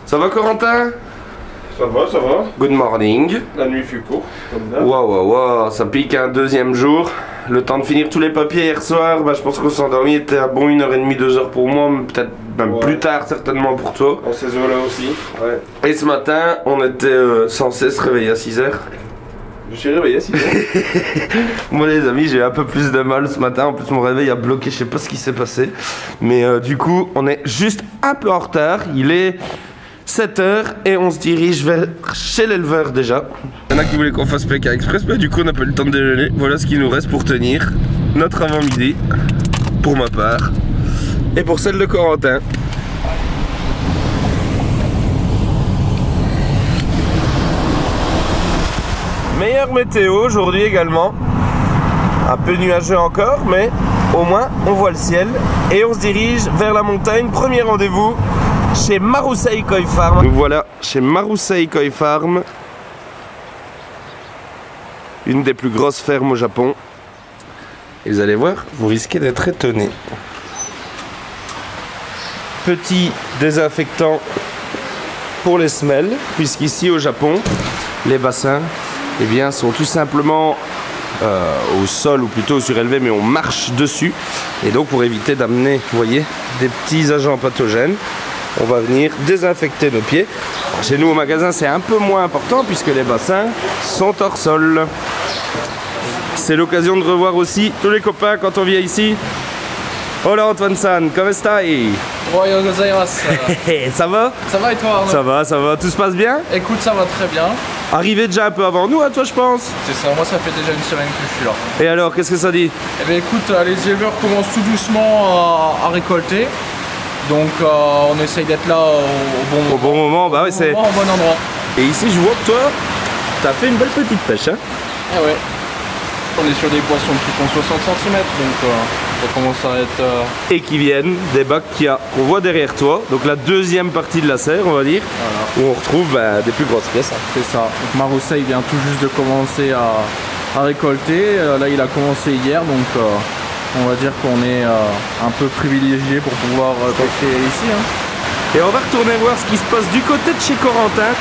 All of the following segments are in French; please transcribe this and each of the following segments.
Ça va Corentin? Ça va, ça va. Good morning. La nuit fut courte, comme d'hab. Waouh, ça pique un deuxième jour. Le temps de finir tous les papiers hier soir, bah, je pense qu'on s'est endormi, était à bon 1h30, 2h pour moi, peut-être même plus tard certainement pour toi. En ces eaux-là aussi, ouais. Et ce matin, on était censé se réveiller à 6h. Je suis réveillé à 6h. Moi les amis, j'ai eu un peu plus de mal ce matin, en plus mon réveil a bloqué, je sais pas ce qui s'est passé. Mais du coup, on est juste un peu en retard, il est 7h et on se dirige vers chez l'éleveur déjà. Il y en a qui voulaient qu'on fasse PK Express, mais du coup on n'a pas eu le temps de déjeuner. Voilà ce qu'il nous reste pour tenir notre avant-midi, pour ma part, et pour celle de Corentin. Meilleure météo aujourd'hui également. Un peu nuageux encore, mais au moins on voit le ciel. Et on se dirige vers la montagne. Premier rendez-vous chez Marusei Koi Farm. Nous voilà chez Marusei Koi Farm, une des plus grosses fermes au Japon. Et vous allez voir, vous risquez d'être étonnés. Petit désinfectant pour les semelles, puisqu'ici au Japon, les bassins eh bien, sont tout simplement au sol ou plutôt surélevés, mais on marche dessus. Et donc pour éviter d'amener, vous voyez, des petits agents pathogènes, on va venir désinfecter nos pieds. Chez nous au magasin c'est un peu moins important puisque les bassins sont hors sol. C'est l'occasion de revoir aussi tous les copains quand on vient ici. Hola Antoine-san, comment stai? Ça va? Ça va et toi Arnaud? Ça va, tout se passe bien? Écoute, ça va très bien. Arrivé déjà un peu avant nous, à toi je pense? C'est ça, moi ça fait déjà une semaine que je suis là. Et alors, qu'est-ce que ça dit? Eh bien écoute, les éleveurs commencent tout doucement à récolter. Donc on essaye d'être là au bon moment, bah oui, c'est au bon endroit. Et ici je vois que toi, t'as fait une belle petite pêche, hein? Ah ouais. On est sur des poissons qui font 60 cm, donc ça commence à être... Et qui viennent des bacs qu'on voit derrière toi, donc la deuxième partie de la serre, on va dire, voilà. Où on retrouve des plus grosses pièces. Hein. C'est ça. Donc Marusei vient tout juste de commencer à récolter. Là, il a commencé hier, donc on va dire qu'on est un peu privilégié pour pouvoir pêcher ici. Hein. Et on va retourner voir ce qui se passe du côté de chez Corentin.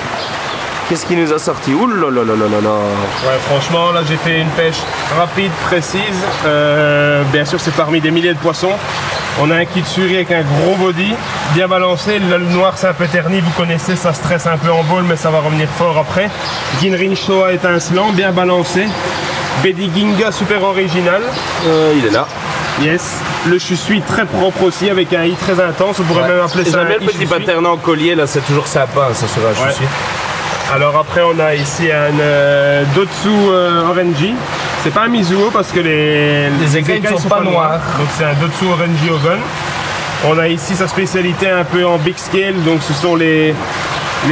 Qu'est-ce qui nous a sorti? Ouh là là là là là là. Ouais, franchement, là j'ai fait une pêche rapide, précise. Bien sûr, c'est parmi des milliers de poissons. On a un kitsuri avec un gros body, bien balancé. Le noir, c'est un peu terni, vous connaissez, ça stresse un peu en bowl, mais ça va revenir fort après. Ginrin Showa étincelant, bien balancé. Bedi Ginga super original. Il est là. Yes. Le chusui très propre aussi, avec un i très intense. On pourrait même appeler ça un le petit pattern en collier, là, c'est toujours sympa, ça sera un chusui. Alors après on a ici un Dotsu Orangi. C'est pas un Mizuo parce que les écailles ne sont pas noires. Donc c'est un Dotsu Orangi Ogon. On a ici sa spécialité un peu en big scale. Donc ce sont les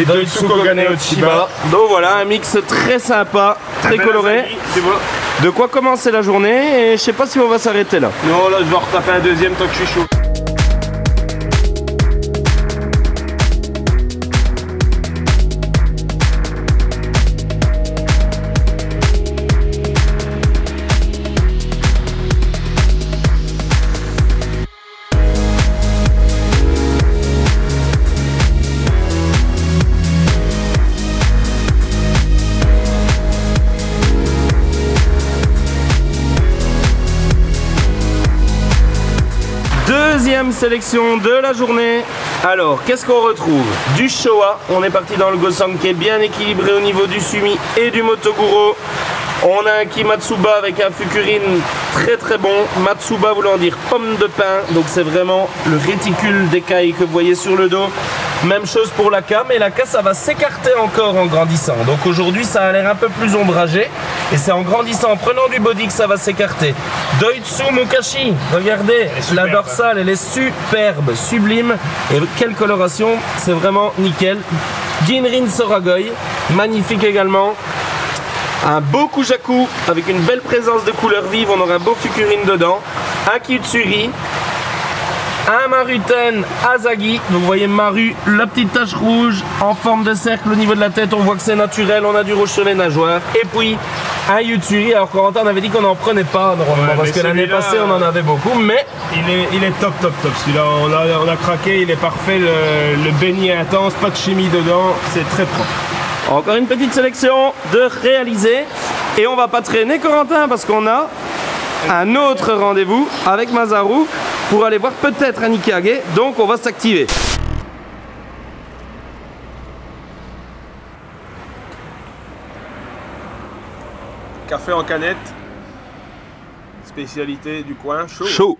Dotsu Kogane Ochiba. Donc voilà, un mix très sympa, très coloré. De quoi commencer la journée, et je sais pas si on va s'arrêter là. Non, là je vais en retaper un deuxième tant que je suis chaud. Deuxième sélection de la journée. Alors, qu'est-ce qu'on retrouve? Du Showa. On est parti dans le Gosang qui est bien équilibré au niveau du Sumi et du Motoguro. On a un Kimatsuba avec un Fukurin très très bon. Matsuba voulant dire pomme de pin. Donc c'est vraiment le réticule d'écailles que vous voyez sur le dos. Même chose pour la K, mais la K ça va s'écarter encore en grandissant. Donc aujourd'hui ça a l'air un peu plus ombragé. Et c'est en grandissant, en prenant du body que ça va s'écarter. Doitsu Mukashi, regardez, la dorsale elle est superbe, sublime. Et quelle coloration, c'est vraiment nickel. Ginrin Soragoi, magnifique également. Un beau Kujaku avec une belle présence de couleurs vives, on aura un beau Fukurin dedans. Un Kitsuri. Un Maruten Asagi, donc vous voyez Maru, la petite tache rouge en forme de cercle au niveau de la tête, on voit que c'est naturel, on a du rouge sur les nageoires. Et puis un Yutsuri. Alors Corentin, on avait dit qu'on n'en prenait pas normalement, Ouais, parce que l'année passée on en avait beaucoup, mais il est top. Celui-là, on a craqué, il est parfait. Le beignet intense, pas de chimie dedans, c'est très propre. encore une petite sélection de réaliser. Et on va pas traîner Corentin, parce qu'on a un autre rendez-vous avec Masaru pour aller voir peut-être un Ikeage. Donc on va s'activer. Café en canette, spécialité du coin, Chaud.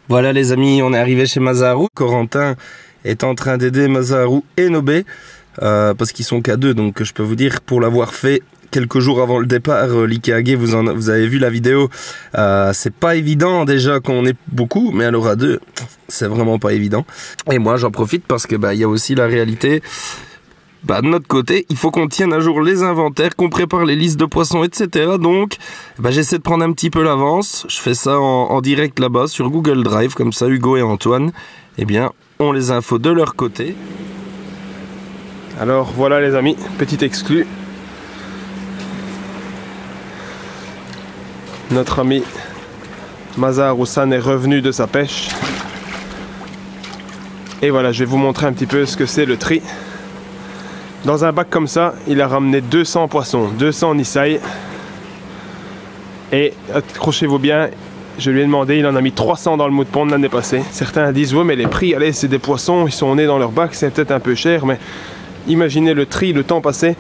Voilà les amis, on est arrivé chez Masaru. Corentin est en train d'aider Masaru et Nobé parce qu'ils sont qu'à deux. Donc je peux vous dire, pour l'avoir fait quelques jours avant le départ, l'Ikeage, vous avez vu la vidéo, c'est pas évident déjà qu'on est beaucoup, mais alors à deux, c'est vraiment pas évident. Et moi j'en profite parce que il y a aussi la réalité. De notre côté, il faut qu'on tienne à jour les inventaires, qu'on prépare les listes de poissons, etc. Donc, j'essaie de prendre un petit peu l'avance. Je fais ça en direct là-bas sur Google Drive, comme ça Hugo et Antoine, ont les infos de leur côté. Alors voilà les amis, petit exclu. Notre ami Masaru-san est revenu de sa pêche. Et voilà, je vais vous montrer un petit peu ce que c'est le tri. Dans un bac comme ça, il a ramené 200 poissons, 200 Nisai. Et accrochez-vous bien, je lui ai demandé, il en a mis 300 dans le mood pond l'année passée. Certains disent, ouais mais les prix, allez, c'est des poissons, ils sont nés dans leur bac, c'est peut-être un peu cher, mais imaginez le tri, le temps passé,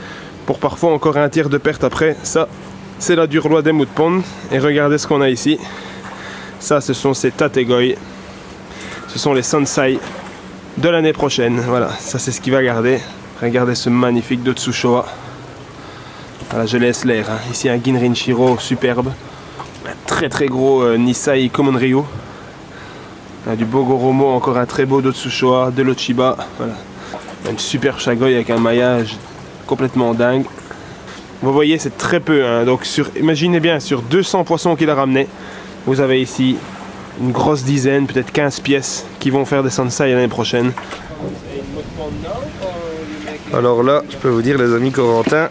pour parfois encore un tiers de perte après. Ça, c'est la dure loi des mood pond. Et regardez ce qu'on a ici. Ça, ce sont ces Tategoi. Ce sont les Sansai de l'année prochaine. Voilà, ça c'est ce qu'il va garder. Regardez ce magnifique Dotsushoa. Voilà, je laisse l'air. Hein. Ici un Ginrinshiro superbe. Un très très gros Nisai Komonryu. Du Bogoromo, encore un très beau Dotsushoa, de l'Ochiba. Voilà. Une super Shagoi avec un maillage complètement dingue. Vous voyez, c'est très peu. Hein. Donc imaginez bien, sur 200 poissons qu'il a ramenés, vous avez ici une grosse dizaine, peut-être 15 pièces qui vont faire des Sansai l'année prochaine. Alors là, je peux vous dire les amis, Corentin,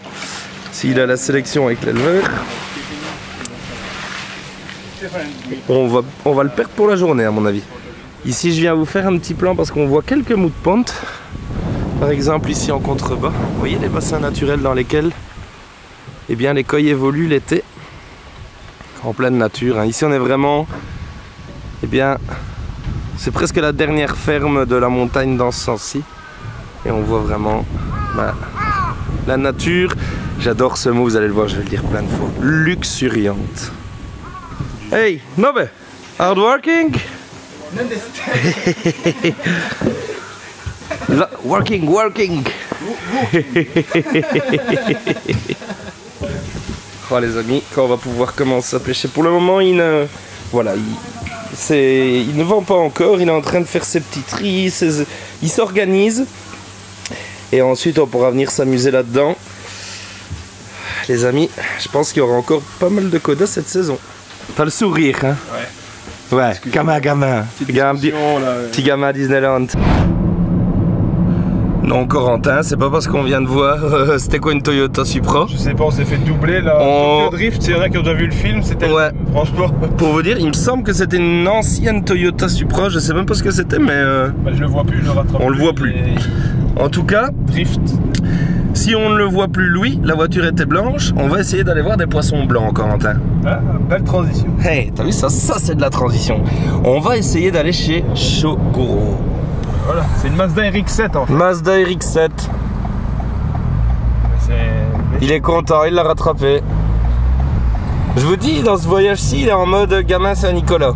s'il a la sélection avec l'éleveur, on va le perdre pour la journée à mon avis. Ici je viens vous faire un petit plan parce qu'on voit quelques mous de pente. Par exemple ici en contrebas, vous voyez les bassins naturels dans lesquels les koi évoluent l'été en pleine nature. Hein. Ici on est vraiment, c'est presque la dernière ferme de la montagne dans ce sens-ci. Et on voit vraiment la nature, j'adore ce mot, vous allez le voir, je vais le dire plein de fois, luxuriante. Hey, Nobe, hardworking? Working. Oh les amis, quand on va pouvoir commencer à pêcher. Pour le moment, il ne vend pas encore, il est en train de faire ses petits tris, il s'organise. Et ensuite on pourra venir s'amuser là-dedans. Les amis, je pense qu'il y aura encore pas mal de codas cette saison. T'as le sourire, hein? Ouais, gamin. Petit gamin à Disneyland. Non, Corentin, c'est pas parce qu'on vient de voir. C'était quoi une Toyota Supra? Je sais pas, on s'est fait doubler là. Tokyo Drift, s'il y en a qui ont déjà vu le film, c'était franchement. Pour vous dire, il me semble que c'était une ancienne Toyota Supra, je sais même pas ce que c'était, mais. Je le vois plus, je le rattrape. On le voit plus. En tout cas, Drift. Si on ne le voit plus lui, la voiture était blanche, on va essayer d'aller voir des poissons blancs, Corentin. Ah, belle transition. Hey, t'as vu ça? Ça c'est de la transition. On va essayer d'aller chez Shoguro. Voilà, c'est une Mazda RX-7 en fait. Mazda RX-7. Il est content, il l'a rattrapé. Je vous dis, dans ce voyage-ci, il est en mode gamin Saint-Nicolas.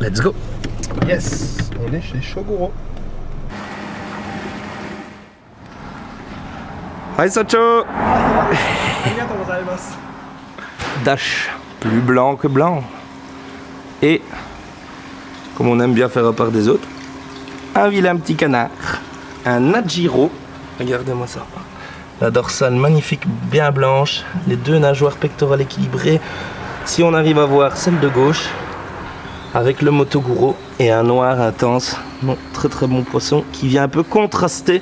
Let's go. Yes, on est chez Shoguro. Hi Sacho. Dash, plus blanc que blanc. Et, comme on aime bien faire à part des autres, un vilain petit canard, un Najiro. Regardez-moi ça. La dorsale magnifique, bien blanche, les deux nageoires pectorales équilibrées. Si on arrive à voir celle de gauche, avec le Motoguro et un noir intense Franchement, très très bon poisson qui vient un peu contraster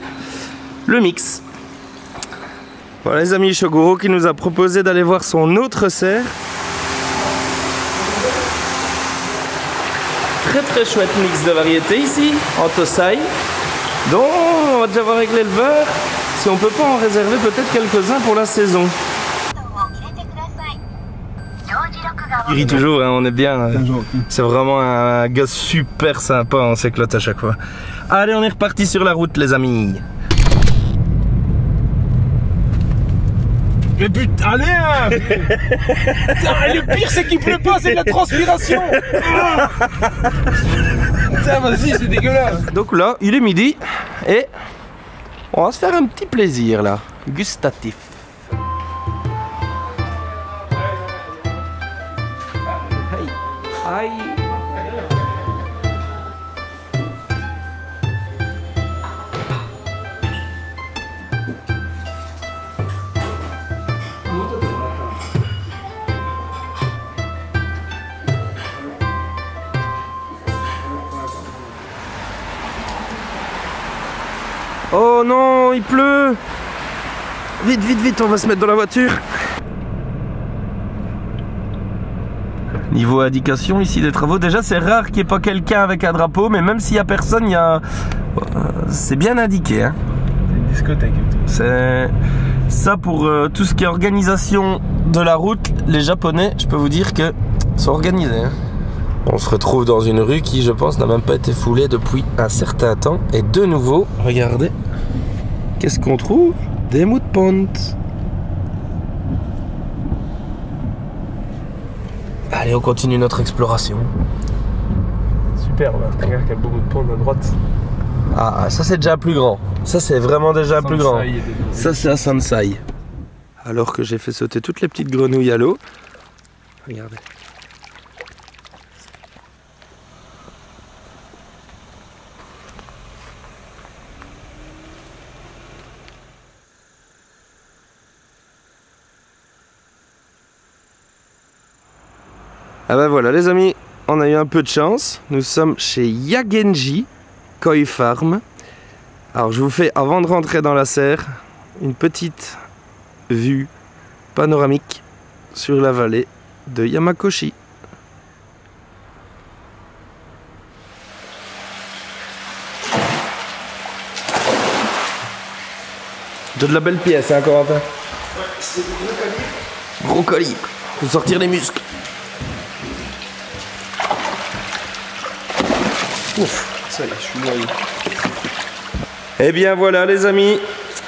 le mix. Voilà les amis, Shoguro qui nous a proposé d'aller voir son autre cerf. Très très chouette mix de variétés ici, en Tosai. Donc on va déjà voir avec l'éleveur si on peut pas en réserver peut-être quelques-uns pour la saison. Il rit toujours, hein, on est bien. C'est vraiment un gars super sympa, on s'éclate à chaque fois. Allez, on est reparti sur la route les amis. Mais putain, allez hein. Putain, le pire c'est qu'il pleut pas, c'est de la transpiration. Putain, vas-y, c'est dégueulasse. Donc là, il est midi et on va se faire un petit plaisir là, gustatif. Aïe. Aïe. Oh non, il pleut. Vite, vite, vite, on va se mettre dans la voiture. Niveau indication ici des travaux, déjà c'est rare qu'il n'y ait pas quelqu'un avec un drapeau, mais même s'il n'y a personne, il y a... c'est bien indiqué. Hein. C'est une discothèque. C'est ça pour tout ce qui est organisation de la route. Les Japonais, je peux vous dire que sont organisés. Hein. On se retrouve dans une rue qui, je pense, n'a même pas été foulée depuis un certain temps. Et de nouveau, regardez, qu'est-ce qu'on trouve? Des mood ponts. Allez, on continue notre exploration. Superbe, hein. Regarde quel beau mood pont à droite. Ah, ça c'est déjà plus grand. Ça c'est vraiment déjà plus grand. Ça c'est à Sansai. Alors que j'ai fait sauter toutes les petites grenouilles à l'eau. Regardez. Ah ben voilà les amis, on a eu un peu de chance. Nous sommes chez Yagenji Koi Farm. Alors je vous fais, avant de rentrer dans la serre, une petite vue panoramique sur la vallée de Yamakoshi. De la belle pièce, hein, Corentin? Ouais, c'est du gros calibre. Gros calibre, faut sortir les muscles. Ouf, ça y est, je suis noyé. Eh bien voilà les amis,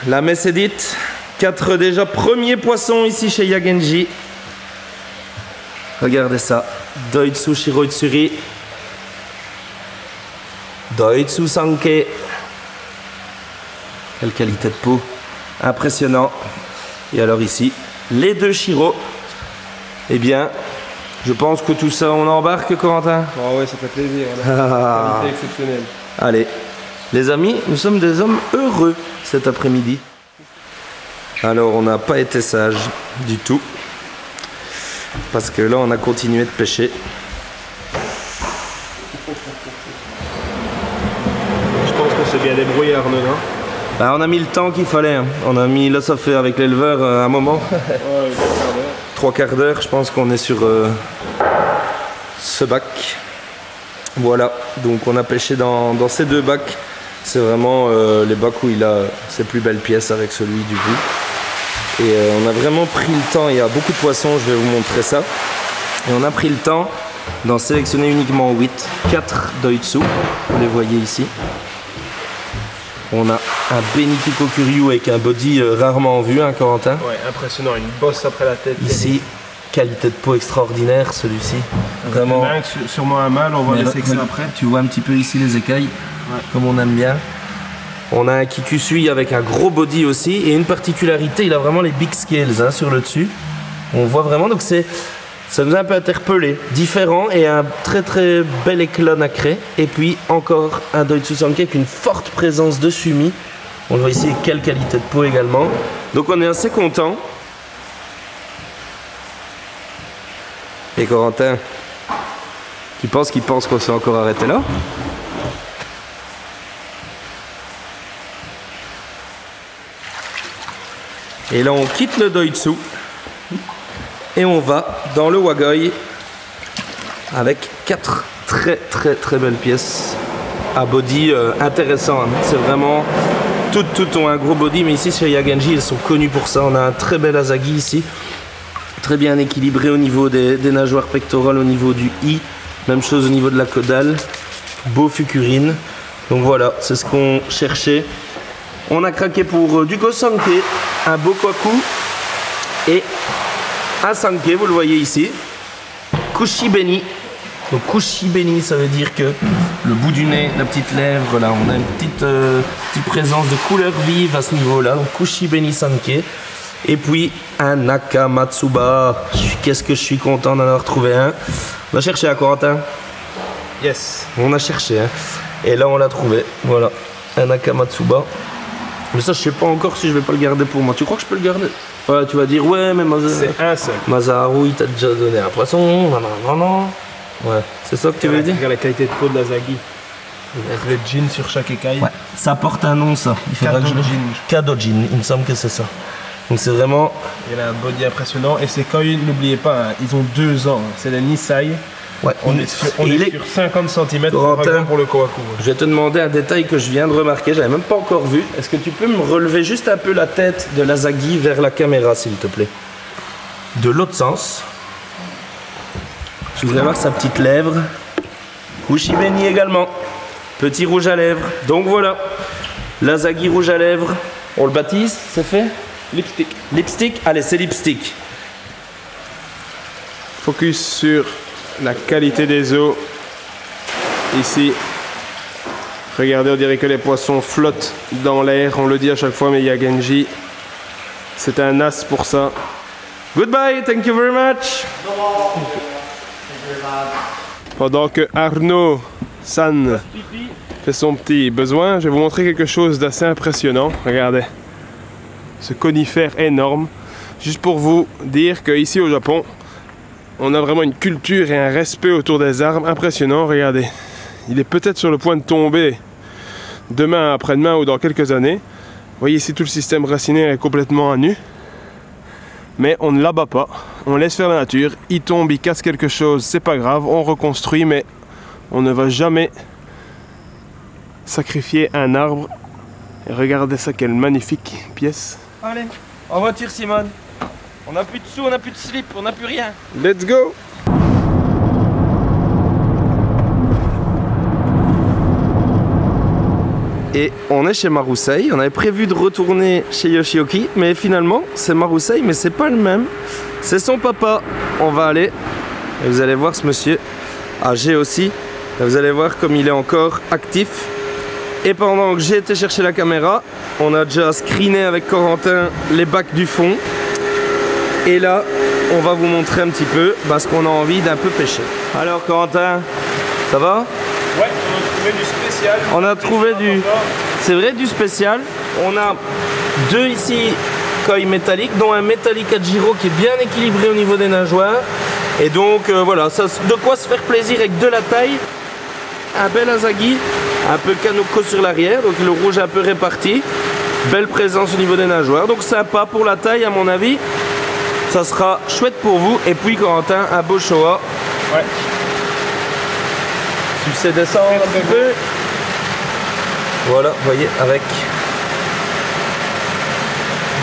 la messe est dite. 4 déjà premiers poissons ici chez Yagenji. Regardez ça, Doitsu Shiroitsuri, Doitsu Sanke. Quelle qualité de peau, impressionnant. Et alors ici, les 2 Shiro. Eh bien, je pense que tout ça, on embarque, Corentin? Oh ouais, ça fait plaisir. Qualité exceptionnelle. Allez, les amis, nous sommes des hommes heureux cet après-midi. Alors, on n'a pas été sage du tout. Parce que là, on a continué de pêcher. Je pense qu'on s'est bien débrouillé, Arnaud, non? Bah, on a mis le temps qu'il fallait. Hein. On a mis, là, ça fait avec l'éleveur un moment. Ouais, 3 quarts d'heure, je pense qu'on est sur ce bac. Voilà, donc on a pêché dans ces 2 bacs. C'est vraiment les bacs où il a ses plus belles pièces avec celui du bout. Et on a vraiment pris le temps, il y a beaucoup de poissons, je vais vous montrer ça. Et on a pris le temps d'en sélectionner uniquement 8, 4 Doitsu, vous les voyez ici. On a un Benikiko Kuryu avec un body rarement vu, hein, Corentin? Ouais, impressionnant, une bosse après la tête. Ici, qualité de peau extraordinaire, celui-ci. Vraiment. Sûrement un mâle, on va laisser que ça après. Tu vois un petit peu ici les écailles, ouais, comme on aime bien. On a un Kikusui avec un gros body aussi. Et une particularité, il a vraiment les big scales, hein, sur le dessus. On voit vraiment, donc ça nous a un peu interpellé. Différent et un très très bel éclat nacré. Et puis encore un Doitsu Sanke avec une forte présence de sumi. On le voit ici, quelle qualité de peau également. Donc on est assez content. Et Corentin, tu penses qu'il pense qu'on s'est encore arrêté là? Et là, on quitte le Doitsu et on va dans le Wagoi avec 4 très belles pièces à body intéressant. Hein. C'est vraiment... Toutes ont un gros body, mais ici chez Yagenji, ils sont connus pour ça. On a un très bel Asagi ici, très bien équilibré au niveau des nageoires pectorales, au niveau du i. Même chose au niveau de la caudale. Beau fukurine. Donc voilà, c'est ce qu'on cherchait. On a craqué pour du Gosanke, un beau Kwaku et un Sanke, vous le voyez ici. Kushibeni. Donc Kushibeni, ça veut dire que le bout du nez, la petite lèvre, là, on a une petite présence de couleur vive à ce niveau-là. Donc Kushibeni Sanke. Et puis un Nakamatsuba. Qu'est-ce que je suis content d'en avoir trouvé un. On a cherché à Corentin. Yes. On a cherché, hein. Et là on l'a trouvé. Voilà, un Nakamatsuba. Mais ça, je sais pas encore si je vais pas le garder pour moi. Tu crois que je peux le garder? Ouais, tu vas dire, ouais, mais c'est un seul. Masaharu, il t'a déjà donné un poisson. Non. Ouais, c'est ça que tu veux dire? Regarde la qualité de peau de l'Asagi. Le jean sur chaque écaille. Ouais, ça porte un nom, ça. Il faudra que je... Kadojin, il me semble que c'est ça. Donc c'est vraiment... Il a un body impressionnant et c'est quand n'oubliez pas, hein, ils ont 2 ans. C'est la Nisai. Ouais, on est sur 50 cm pour le Kawaku. Je vais te demander un détail que je viens de remarquer, j'avais même pas encore vu. Est-ce que tu peux me relever juste un peu la tête de l'Asagi vers la caméra, s'il te plaît? De l'autre sens. Je voudrais voir sa petite lèvre. Kushibeni également. Petit rouge à lèvres. Donc voilà, l'Asagi rouge à lèvres. On le baptise, c'est fait? Lipstick. Lipstick? Allez, c'est lipstick. Focus sur la qualité des eaux. Ici, regardez, on dirait que les poissons flottent dans l'air. On le dit à chaque fois, mais Yagenji, c'est un as pour ça. Goodbye, thank you very much. Pendant que Arnaud San fait son petit besoin, je vais vous montrer quelque chose d'assez impressionnant. Regardez, ce conifère énorme. Juste pour vous dire qu'ici au Japon, on a vraiment une culture et un respect autour des arbres impressionnant. Regardez, il est peut-être sur le point de tomber demain, après-demain ou dans quelques années. Vous voyez ici, tout le système racinaire est complètement à nu. Mais on ne l'abat pas, on laisse faire la nature. Il tombe, il casse quelque chose, c'est pas grave, on reconstruit, mais on ne va jamais sacrifier un arbre. Et regardez ça, quelle magnifique pièce. Allez, en voiture Simone. On n'a plus de sous, on n'a plus de slip, on n'a plus rien. Let's go! Et on est chez Marusei. On avait prévu de retourner chez Yoshioki, mais finalement c'est Marusei, mais c'est pas le même. C'est son papa. On va aller et vous allez voir ce monsieur âgé aussi. Et vous allez voir comme il est encore actif. Et pendant que j'ai été chercher la caméra, on a déjà screené avec Corentin les bacs du fond. Et là, on va vous montrer un petit peu parce qu'on a envie d'un peu pêcher. Alors Corentin, ça va? Ouais, on a trouvé du spécial. On a trouvé du... C'est vrai, du spécial. On a 2 ici koi métalliques, dont un métallique Ajiro qui est bien équilibré au niveau des nageoires. Et donc voilà, ça, de quoi se faire plaisir avec de la taille. Un bel Asagi, un peu Kanoko sur l'arrière, donc le rouge un peu réparti. Belle présence au niveau des nageoires, donc sympa pour la taille à mon avis. Ça sera chouette pour vous. Et puis Corentin, un beau Showa. Ouais. Tu sais descendre un petit peu. Voilà, vous voyez, avec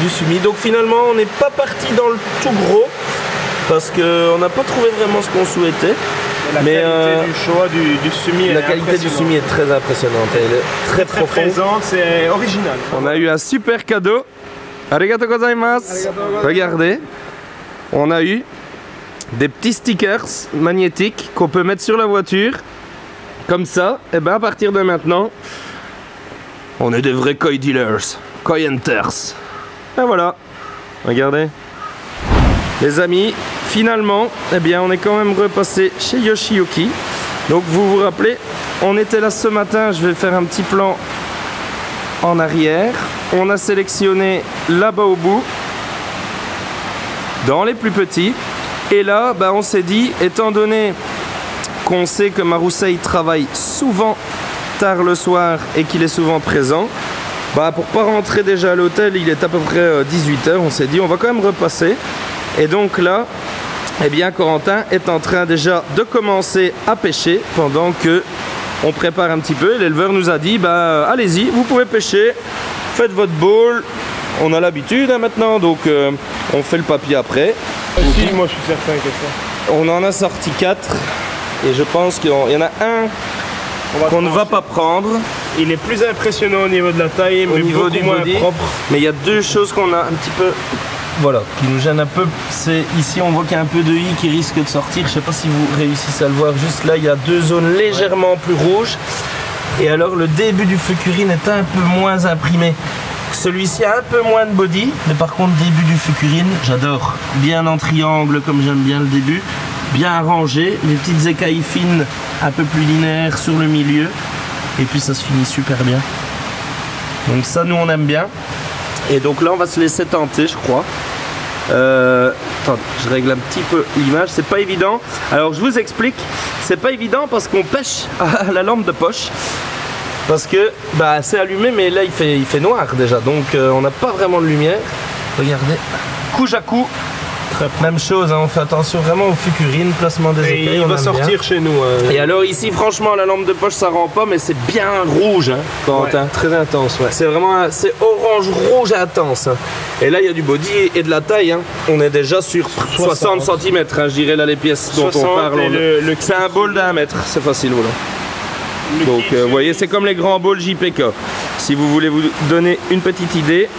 du sumi. Donc finalement, on n'est pas parti dans le tout gros parce qu'on n'a pas trouvé vraiment ce qu'on souhaitait. La qualité du Showa, du sumi, la qualité du sumi est très impressionnante. Elle est très profonde. Présente, c'est original. On a eu un super cadeau. Arigatou gozaimasu. Regardez, on a eu des petits stickers magnétiques qu'on peut mettre sur la voiture. Comme ça, et ben à partir de maintenant, on est des vrais koi dealers, koi hunters. Et voilà, regardez. Les amis, finalement, eh bien, on est quand même repassé chez Yoshioki. Donc vous vous rappelez, on était là ce matin, je vais faire un petit plan en arrière. On a sélectionné là-bas au bout, dans les plus petits. Et là, ben, on s'est dit, étant donné qu'on sait que Marusei travaille souvent tard le soir et qu'il est souvent présent, Bah pour pas rentrer déjà à l'hôtel, il est à peu près 18 h, on s'est dit on va quand même repasser. Et donc là, eh bien Corentin est en train déjà de commencer à pêcher pendant que on prépare un petit peu. L'éleveur nous a dit bah allez-y, vous pouvez pêcher, faites votre bowl. On a l'habitude hein, maintenant, donc on fait le papier après. Si, moi je suis certain que ça. On en a sorti 4 et je pense qu'il y en a un qu'on ne va pas prendre. Il est plus impressionnant au niveau de la taille, mais au niveau du moins body. propre. Mais il y a deux choses qu'on a un petit peu, voilà, qui nous gênent un peu. C'est ici on voit qu'il y a un peu de i qui risque de sortir. Je sais pas si vous réussissez à le voir. Juste là, il y a deux zones légèrement plus rouges. Et alors le début du fucurine est un peu moins imprimé. Celui-ci a un peu moins de body, mais par contre début du fucurine, j'adore. Bien en triangle comme j'aime bien le début, bien rangé, les petites écailles fines, un peu plus linéaires sur le milieu, et puis ça se finit super bien. Donc ça nous on aime bien. Et donc là on va se laisser tenter je crois. Attends, je règle un petit peu l'image, c'est pas évident. Alors je vous explique, c'est pas évident parce qu'on pêche à la lampe de poche. Parce que bah, c'est allumé mais là il fait noir déjà donc on n'a pas vraiment de lumière. Regardez, couche à coup, même chose, hein, on fait attention vraiment au fucurine, placement des écailles. Il va sortir bien chez nous. Et alors ici franchement la lampe de poche ça rend pas mais c'est bien rouge hein, Corentin. Ouais, très intense ouais. C'est vraiment c'est orange rouge intense hein. Et là il y a du body et de la taille hein. On est déjà sur 60 cm hein, je dirais là les pièces dont on parle. C'est un bol d'1 mètre, c'est facile voilà. Donc vous voyez c'est comme les grands bowls JPK. Si vous voulez vous donner une petite idée,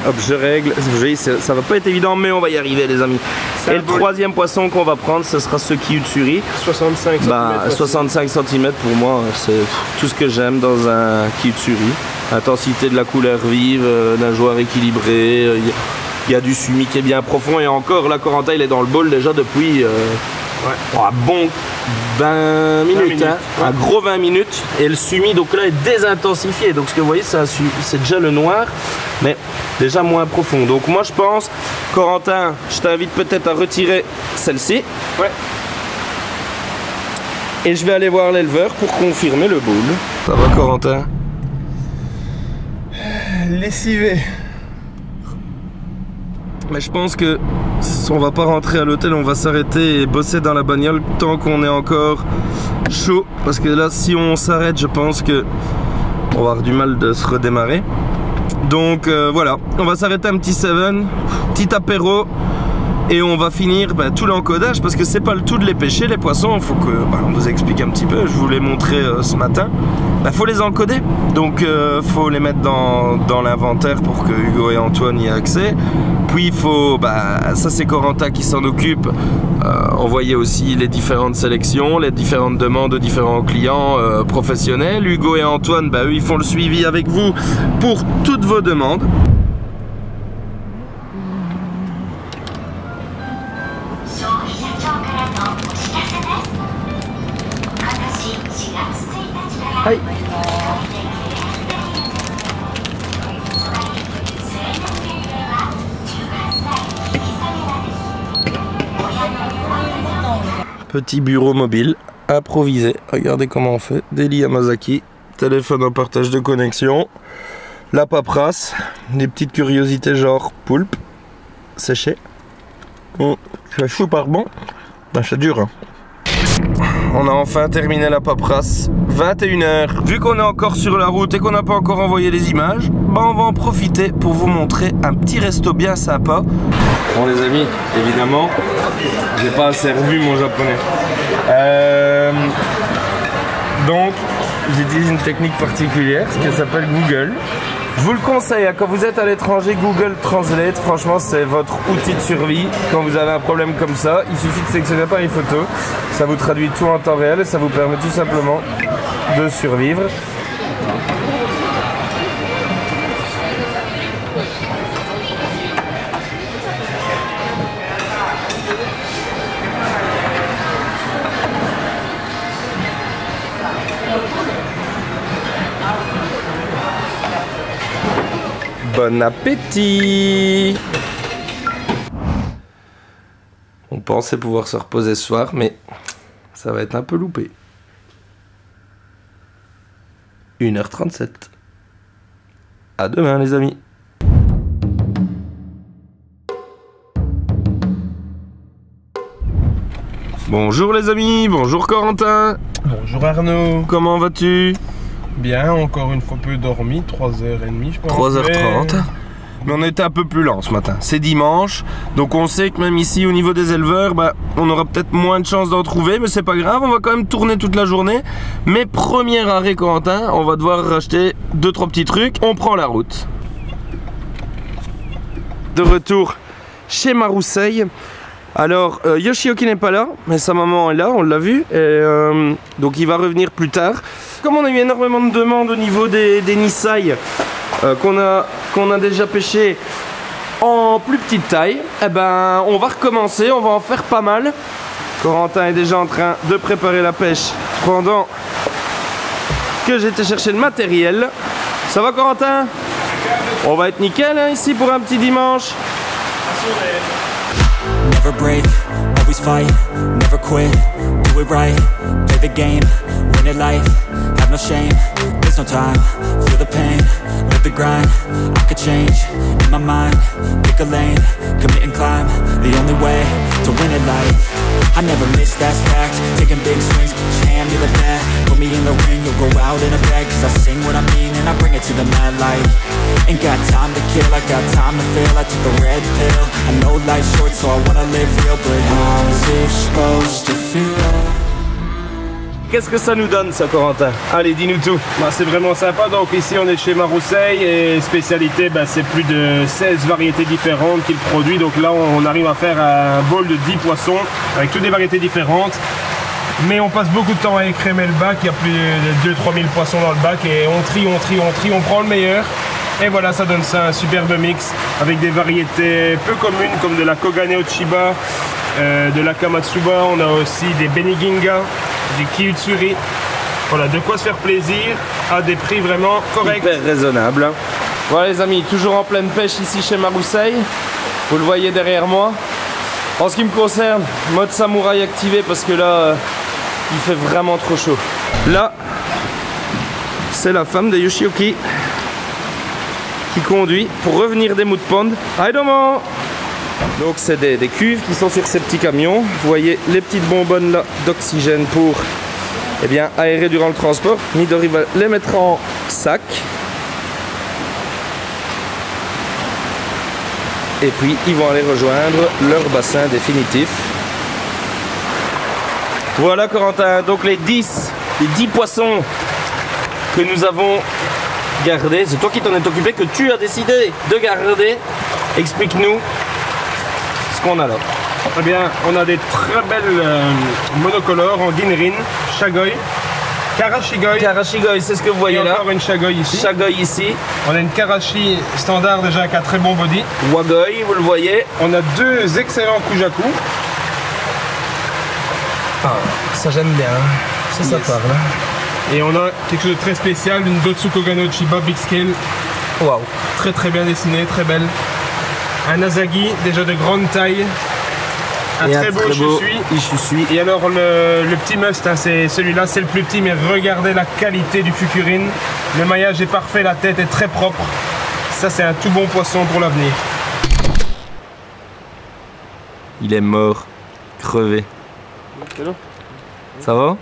hop je règle, vous voyez ça va pas être évident mais on va y arriver les amis. Et le troisième poisson qu'on va prendre ce sera ce Kiyutsuri. 65 cm. Bah, 65 cm pour moi c'est tout ce que j'aime dans un Kiyutsuri. Intensité de la couleur vive, nageoire équilibrée, il y a du sumi qui est bien profond et encore là Corentin il est dans le bowl déjà depuis un bon 20 minutes, hein, un gros 20 minutes et le sumi donc là est désintensifié donc ce que vous voyez c'est déjà le noir mais déjà moins profond donc moi je pense Corentin je t'invite peut-être à retirer celle-ci et je vais aller voir l'éleveur pour confirmer le bowl. Ça va Corentin? Lessivé. Mais je pense que on va pas rentrer à l'hôtel, on va s'arrêter et bosser dans la bagnole tant qu'on est encore chaud. Parce que là, si on s'arrête, je pense que on va avoir du mal de se redémarrer. Donc voilà, on va s'arrêter un petit 7, petit apéro. Et on va finir tout l'encodage parce que c'est pas le tout de les pêcher les poissons, il faut que on vous explique un petit peu, je vous l'ai montré ce matin. Faut les encoder, donc faut les mettre dans l'inventaire pour que Hugo et Antoine y aient accès. Puis il faut, ça c'est Corentin qui s'en occupe, envoyer aussi les différentes sélections, les différentes demandes de différents clients professionnels. Hugo et Antoine, eux ils font le suivi avec vous pour toutes vos demandes. Aïe. Petit bureau mobile improvisé, regardez comment on fait, Deli Yamazaki, téléphone en partage de connexion, la paperasse, des petites curiosités genre poulpe, séché, c'est chou par bon, c'est dur hein. On a enfin terminé la paperasse, 21 h. Vu qu'on est encore sur la route et qu'on n'a pas encore envoyé les images, on va en profiter pour vous montrer un petit resto bien sympa. Bon les amis, évidemment, j'ai pas assez revu mon japonais. Donc, j'utilise une technique particulière, ce qui s'appelle Google. Je vous le conseille, quand vous êtes à l'étranger, Google Translate, franchement c'est votre outil de survie. Quand vous avez un problème comme ça, il suffit de sélectionner l'appareil photo, ça vous traduit tout en temps réel et ça vous permet tout simplement de survivre. Bon appétit! On pensait pouvoir se reposer ce soir, mais ça va être un peu loupé. 1 h 37. À demain les amis. Bonjour les amis, bonjour Corentin. Bonjour Arnaud. Comment vas-tu? Bien, encore une fois peu dormi, 3h30 je pense. 3h30. Mais on était un peu plus lent ce matin. C'est dimanche, donc on sait que même ici au niveau des éleveurs, bah, on aura peut-être moins de chances d'en trouver, mais c'est pas grave, on va quand même tourner toute la journée. Mais premier arrêt Corentin, on va devoir racheter 2-3 petits trucs. On prend la route. De retour chez Marousseil. Alors Yoshioki n'est pas là, mais sa maman est là, on l'a vu, et donc il va revenir plus tard. Comme on a eu énormément de demandes au niveau des Nissaï qu'on a déjà pêché en plus petite taille, eh ben on va recommencer, on va en faire pas mal. Corentin est déjà en train de préparer la pêche pendant que j'étais chercher le matériel. Ça va Corentin? On va être nickel hein, ici pour un petit dimanche. Never break, always fight, never quit, do it right, play the game, win it life, have no shame, there's no time, feel the pain, live the grind, I could change, in my mind, pick a lane, commit and climb, the only way to win it life, I never miss that fact, taking big swings, put your hand to the bat, put me in the ring, you'll go out in a bag, cause I sing what I mean and I bring it to the mad light, ain't got time to kill, I got time to feel, I took the red pill, I know life's short so I wanna live real, but how's it supposed to feel? Qu'est-ce que ça nous donne ça Corentin? Allez dis-nous tout. Bah, c'est vraiment sympa, donc ici on est chez Marousseil et spécialité bah, c'est plus de 16 variétés différentes qu'il produit, donc là on arrive à faire un bol de 10 poissons avec toutes des variétés différentes. Mais on passe beaucoup de temps à écrémer le bac, il y a plus de 2-3 000 poissons dans le bac et on trie, on prend le meilleur. Et voilà, ça donne ça un superbe mix avec des variétés peu communes comme de la Kogane Ochiba, de la Kamatsuba, on a aussi des Beniginga, des Kiyutsuri. Voilà, de quoi se faire plaisir à des prix vraiment corrects. Hyper raisonnable. Voilà les amis, toujours en pleine pêche ici chez Marousseil. Vous le voyez derrière moi. En ce qui me concerne, mode samouraï activé parce que là, il fait vraiment trop chaud. Là, c'est la femme de Yoshioki qui conduit pour revenir des Mood Pond. Aidomo! Donc c'est des cuves qui sont sur ces petits camions. Vous voyez les petites bonbonnes là d'oxygène pour eh bien, aérer durant le transport. Midori va les mettre en sac. Et puis ils vont aller rejoindre leur bassin définitif. Voilà Corentin, donc les 10 poissons que nous avons gardés. C'est toi qui t'en es occupé, que tu as décidé de garder. Explique-nous ce qu'on a là. Eh bien, on a des très belles monocolores en Ginrin, Shagoi, Karashigoi. Karashigoi, c'est ce que vous voyez là. Encore une Shagoi ici. Shagoi ici. On a une Karashi standard déjà avec un très bon body. Wagoi, vous le voyez. On a deux excellents Kujaku. Ah, ça j'aime bien. Ça parle. Et on a quelque chose de très spécial, une Dotsu Kogane Chiba Big Scale. Waouh. Très bien dessinée, très belle. Un Asagi, déjà de grande taille. Un très beau Ishusui. Et alors le petit must, hein, c'est celui-là, c'est le plus petit, mais regardez la qualité du Fukurin. Le maillage est parfait, la tête est très propre. Ça c'est un tout bon poisson pour l'avenir. Il est mort, crevé. Ça va?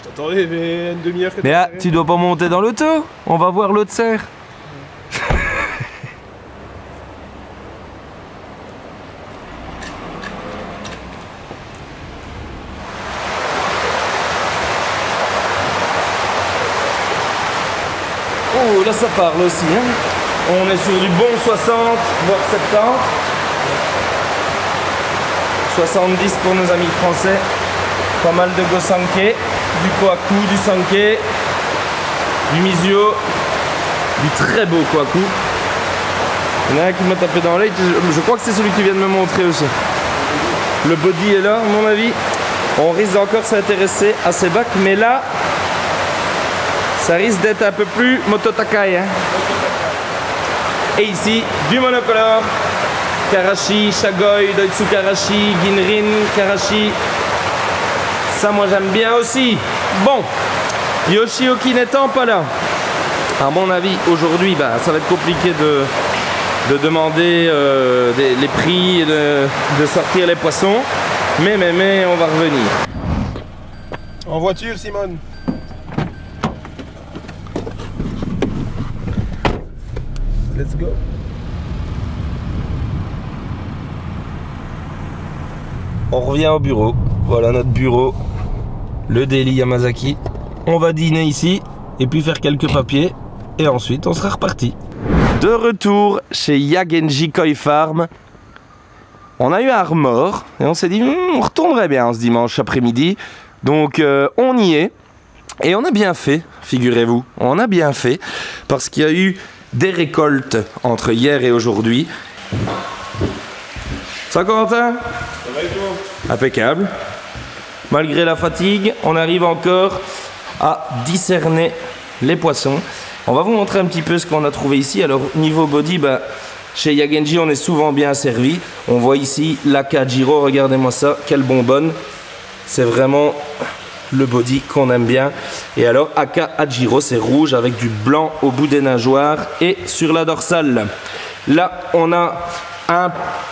Attendez, mais une demi-heure que mais ah, tu dois pas monter dans l'auto? On va voir l'autre serre. Oh, là ça parle aussi, hein. On est sur du bon 60, voire 70. 70 pour nos amis français. Pas mal de Gosanke, du Kohaku, du Sanke, du Mizuo, du très beau Kohaku. Il y en a un qui m'a tapé dans l'œil, je crois que c'est celui qui vient de me montrer aussi. Le body est là, à mon avis. On risque encore s'intéresser à ces bacs, mais là, ça risque d'être un peu plus Mototakai. Hein. Et ici, du monocolore, Karashi, Shagoi, Doitsu Karashi, Ginrin, Karashi. Ça, moi, j'aime bien aussi. Bon, Yoshioki n'étant pas là, À mon avis, aujourd'hui, bah, ça va être compliqué de demander les prix et de sortir les poissons. Mais on va revenir. En voiture, Simone. Let's go. On revient au bureau. Voilà notre bureau, le Daily Yamazaki. On va dîner ici et puis faire quelques papiers et ensuite on sera reparti. De retour chez Yagenji Koi Farm. On a eu un remords et on s'est dit on retournerait bien ce dimanche après-midi. Donc on y est et on a bien fait, figurez-vous. On a bien fait parce qu'il y a eu des récoltes entre hier et aujourd'hui. Ça, Corentin? Ça va et toi? Impeccable. Malgré la fatigue, on arrive encore à discerner les poissons. On va vous montrer un petit peu ce qu'on a trouvé ici. Alors niveau body, bah, chez Yagenji on est souvent bien servi. On voit ici l'Aka Jiro, regardez-moi ça, quelle bonbonne. C'est vraiment le body qu'on aime bien. Et alors Aka Ajiro, c'est rouge avec du blanc au bout des nageoires et sur la dorsale. Là on a un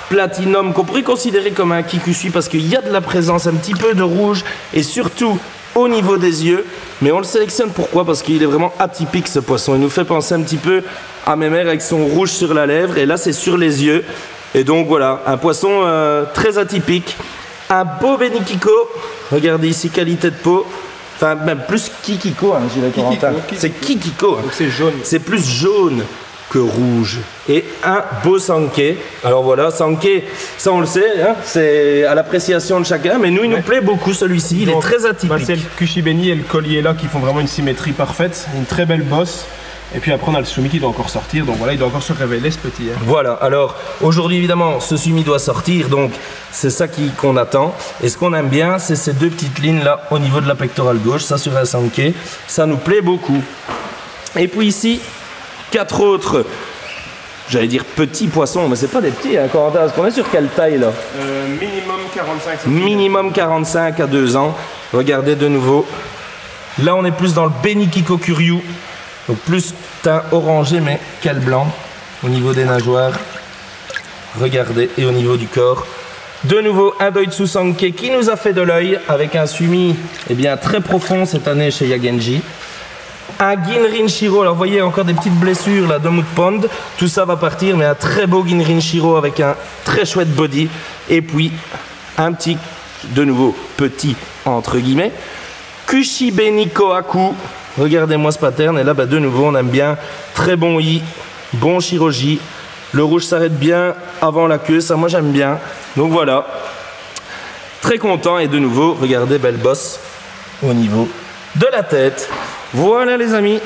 platinum qu'on pourrait considérer comme un Kikusui parce qu'il y a de la présence un petit peu de rouge et surtout au niveau des yeux. Mais on le sélectionne pourquoi? Parce qu'il est vraiment atypique ce poisson. Il nous fait penser un petit peu à mes mères avec son rouge sur la lèvre et là c'est sur les yeux. Et donc voilà, un poisson très atypique. Un beau Benikiko, regardez ici, qualité de peau. Enfin, même plus Kikiko, hein, je dirais, Corentin. C'est Kikiko. Donc c'est jaune. C'est plus jaune que rouge. Et un beau Sankei. Alors voilà, Sankei, ça on le sait, hein, c'est à l'appréciation de chacun. Mais nous, il nous plaît beaucoup celui-ci. Il est très atypique. Bah, c'est le Kushibeni et le collier là qui font vraiment une symétrie parfaite. Une très belle bosse. Et puis après on a le sumi qui doit encore sortir, donc voilà, il doit encore se révéler ce petit. Hein. Voilà, alors aujourd'hui évidemment ce sumi doit sortir, donc c'est ça qu'on attend. Et ce qu'on aime bien, c'est ces deux petites lignes là au niveau de la pectorale gauche, ça sur un Sankei, ça nous plaît beaucoup. Et puis ici, 4 autres, j'allais dire petits poissons, mais c'est pas des petits, hein, Corentin, parce qu'on est sur quelle taille là? Minimum 45 cm. Minimum 45 à 2 ans, regardez de nouveau. Là on est plus dans le Benikiko Kuryu. Donc plus teint orangé mais quel blanc au niveau des nageoires. Regardez, et au niveau du corps. De nouveau un Doitsu Sankei qui nous a fait de l'œil avec un sumi bien, très profond cette année chez Yagenji. Un Ginrin Shiro, alors vous voyez encore des petites blessures là de Mood Pond. Tout ça va partir, mais un très beau Ginrin Shiro avec un très chouette body. Et puis un petit, de nouveau petit entre guillemets, Kushibeni Kohaku. Regardez-moi ce pattern, et là bah, de nouveau on aime bien, très bon i, bon shiroji, le rouge s'arrête bien avant la queue, ça moi j'aime bien, donc voilà, très content, et de nouveau, regardez, belle bosse au niveau de la tête. Voilà les amis,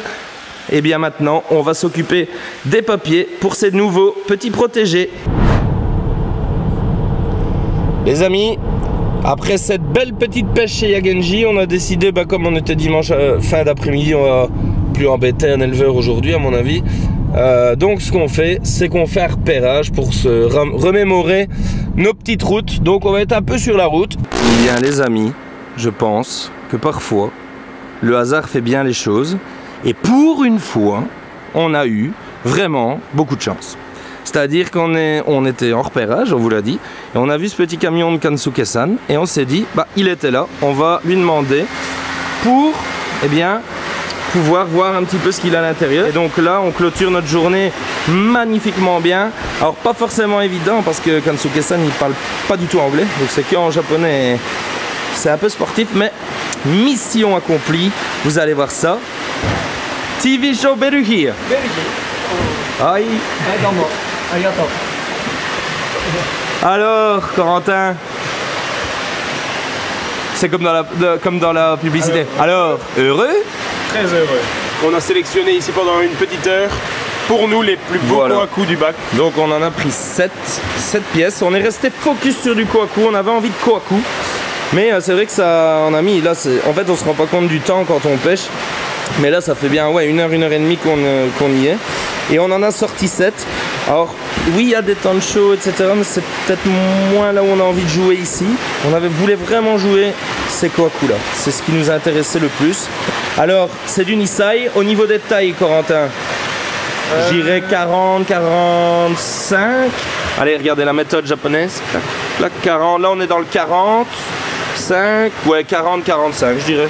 et bien maintenant on va s'occuper des papiers pour ces nouveaux petits protégés. Les amis, après cette belle petite pêche chez Yagenji, on a décidé, bah, comme on était dimanche fin d'après-midi, on va plus embêter un éleveur aujourd'hui à mon avis. Donc ce qu'on fait, c'est qu'on fait un repérage pour se remémorer nos petites routes. Donc on va être un peu sur la route. Eh bien les amis, je pense que parfois, le hasard fait bien les choses. Et pour une fois, on a eu vraiment beaucoup de chance. C'est-à-dire qu'on était en repérage, on vous l'a dit, et on a vu ce petit camion de Kansuke-san, et on s'est dit, bah il était là, on va lui demander pour, pouvoir voir un petit peu ce qu'il a à l'intérieur. Et donc là, on clôture notre journée magnifiquement bien. Alors pas forcément évident, parce que Kansuke-san, il parle pas du tout anglais, donc c'est qu'en japonais, c'est un peu sportif, mais mission accomplie, vous allez voir ça. TV show Beruhir. Aïe. Alors, Corentin, c'est comme dans la publicité. Alors, heureux? Très heureux. On a sélectionné ici pendant une petite heure, pour nous, les plus beaux kohaku du bac. Donc on en a pris 7 pièces. On est resté focus sur du kohaku, on avait envie de kohaku. Mais c'est vrai que ça, on a mis, là, en fait on se rend pas compte du temps quand on pêche. Mais là ça fait bien une heure et demie qu'on y est. Et on en a sorti 7. Alors oui, il y a des temps de show, etc. Mais c'est peut-être moins là où on a envie de jouer ici. On voulait vraiment jouer ces kohaku là. C'est ce qui nous a intéressé le plus. Alors, c'est du Nisai. Au niveau des tailles, Corentin, j'irais 40, 45. Allez, regardez la méthode japonaise. Là, 40. Là, on est dans le 45. Ouais, 40, 45, je dirais.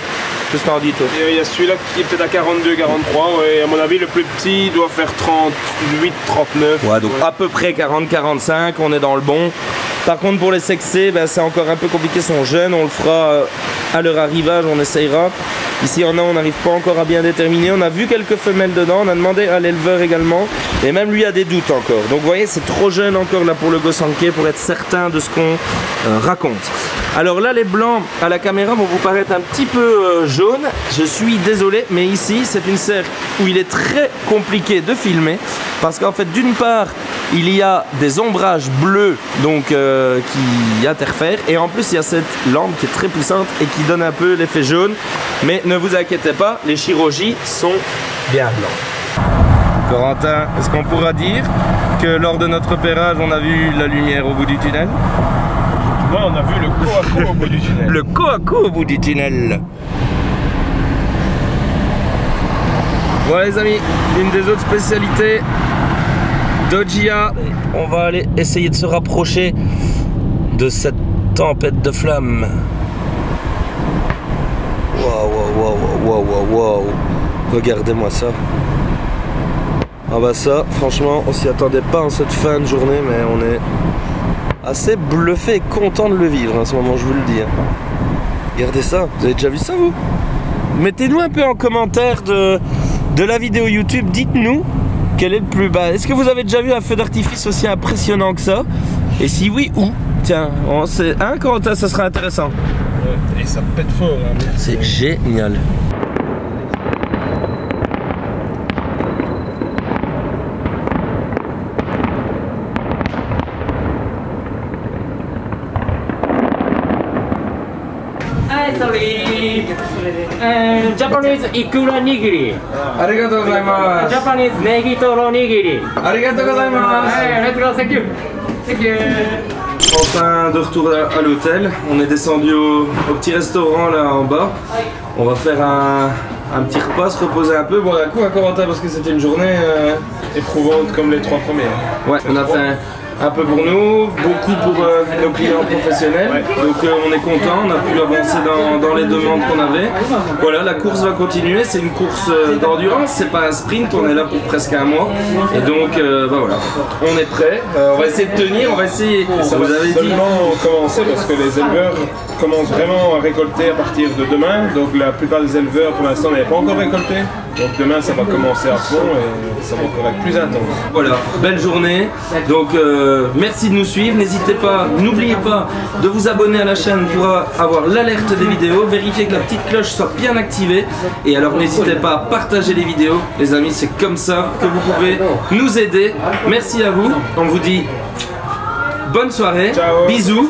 Qu'est-ce que t'en dis, toi? Il y a celui-là qui est peut-être à 42, 43. Ouais, à mon avis, le plus petit doit faire 38, 39. Ouais, donc à peu près 40, 45. On est dans le bon. Par contre, pour les sexés, ben, c'est encore un peu compliqué. Ils sont jeunes. On le fera à leur arrivage. On essayera. Ici, on n'arrive pas encore à bien déterminer. On a vu quelques femelles dedans. On a demandé à l'éleveur également. Et même lui a des doutes encore. Donc, vous voyez, c'est trop jeune encore là pour le Gossanké pour être certain de ce qu'on raconte. Alors là, les blancs à la caméra vont vous paraître un petit peu jaunes. Je suis désolé, mais ici, c'est une serre où il est très compliqué de filmer. Parce qu'en fait, d'une part, il y a des ombrages bleus donc, qui interfèrent. Et en plus, il y a cette lampe qui est très puissante et qui donne un peu l'effet jaune. Mais ne vous inquiétez pas, les chirurgies sont bien blancs. Corentin, est-ce qu'on pourra dire que lors de notre repérage, on a vu la lumière au bout du tunnel? Ouais, on a vu le Kohaku au bout du tunnel. Le Kohaku au bout du tunnel. Voilà les amis, une des autres spécialités d'Ojia. On va aller essayer de se rapprocher de cette tempête de flammes. Waouh. Regardez-moi ça. Ah bah ça, franchement, on s'y attendait pas en cette fin de journée, mais on est assez bluffé et content de le vivre en ce moment, je vous le dis. Regardez ça, vous avez déjà vu ça vous? Mettez-nous un peu en commentaire de la vidéo YouTube, dites-nous quel est le plus bas. Est-ce que vous avez déjà vu un feu d'artifice aussi impressionnant que ça? Et si oui, où? Tiens, on sait, hein, Corentin, ça sera intéressant. Ouais, et ça pète fort. Hein, c'est génial. Japanese ikura nigiri. Arigatou gozaimasu. Japanese negitoro nigiri. Arigatou gozaimasu. Let's go, thank you. Thank you. Enfin, de retour à l'hôtel, on est descendu au petit restaurant là en bas. On va faire un petit repas, se reposer un peu, boire un coup à Corentin parce que c'était une journée éprouvante comme les 3 premières. Ouais, on a fait un peu pour nous, beaucoup pour nos clients professionnels. Ouais. Donc on est content, on a pu avancer dans les demandes qu'on avait. Voilà, la course va continuer, c'est une course d'endurance, c'est pas un sprint, on est là pour presque un mois. Et donc bah voilà, on est prêt, on va essayer de tenir, on va essayer. Ça vous avez seulement commencer parce que les éleveurs commencent vraiment à récolter à partir de demain. Donc la plupart des éleveurs pour l'instant n'avaient pas encore récolté. Donc demain ça va commencer à fond et ça va encore être plus intense. Voilà, belle journée. Donc merci de nous suivre. N'hésitez pas, n'oubliez pas de vous abonner à la chaîne pour avoir l'alerte des vidéos. Vérifiez que la petite cloche soit bien activée. Et alors n'hésitez pas à partager les vidéos. Les amis, c'est comme ça que vous pouvez nous aider. Merci à vous. On vous dit bonne soirée, ciao. Bisous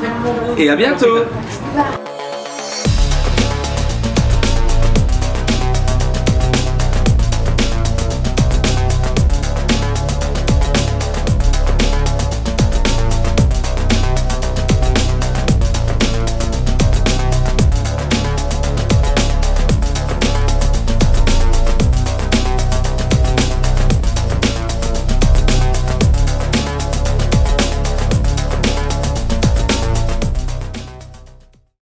et à bientôt.